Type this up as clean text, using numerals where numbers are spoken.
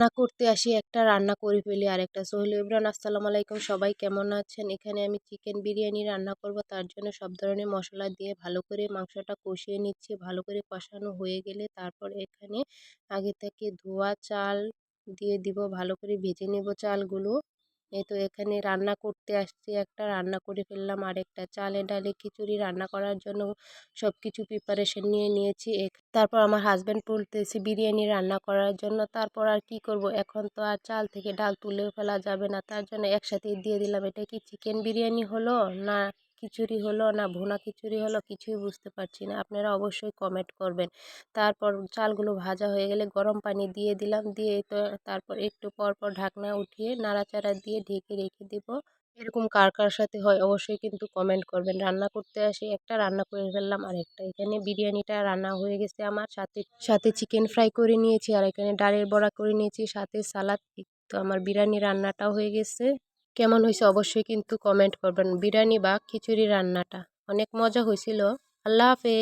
রান্না করতে আসি একটা, রান্না করে ফেলি আরেকটা। সো হ্যালো এভরিওয়ান, আসসালামু আলাইকুম। সবাই কেমন আছেন? এখানে আমি চিকেন বিরিয়ানি রান্না করব। তার জন্য সব ধরনের মসলা দিয়ে ভালো করে মাংসটা কষিয়ে নিচ্ছি। ভালো করে কষানো হয়ে গেলে তারপর এখানে আগে থেকে ধোয়া চাল দিয়ে দিব। ভালো করে ভেজে নেব চালগুলো। এই তো এখানে রান্না করতে আসছি একটা, রান্না করে ফেললাম আরেকটা। চালে ডালে খিচুড়ি রান্না করার জন্য সব কিছু প্রিপারেশন নিয়ে নিয়েছি। তারপর আমার হাজব্যান্ড বলতেছে বিরিয়ানি রান্না করার জন্য। তারপর আর কি করব, এখন তো আর চাল থেকে ডাল তুলেও ফেলা যাবে না, তার জন্য একসাথেই দিয়ে দিলাম। এটা কি চিকেন বিরিয়ানি হলো, না খিচুড়ি হলো, না ভুনা খিচুড়ি হলো, কিছুই বুঝতে পারছি না। আপনারা অবশ্যই কমেন্ট করবেন। তারপর চালগুলো ভাজা হয়ে গেলে গরম পানি দিয়ে দিলাম, দিয়ে তো তারপর একটু পর পর ঢাকনা উঠিয়ে নাড়াচাড়া দিয়ে ঢেকে রেখে দিব। এরকম কার কার সাথে হয় অবশ্যই কিন্তু কমেন্ট করবেন। রান্না করতে আসি একটা, রান্না করে ফেললাম আরেকটা। এখানে বিরিয়ানিটা রান্না হয়ে গেছে আমার, সাথে সাথে চিকেন ফ্রাই করে নিয়েছি, আর এখানে ডালের বড়া করে নিয়েছি, সাথে সালাদ। তো আমার বিরিয়ানি রান্নাটাও হয়ে গেছে। কেমন হয়েছে অবশ্যই কিন্তু কমেন্ট করবেন। বিরিয়ানি বা খিচুড়ি রান্নাটা অনেক মজা হয়েছিল। আল্লাহ হাফেজ।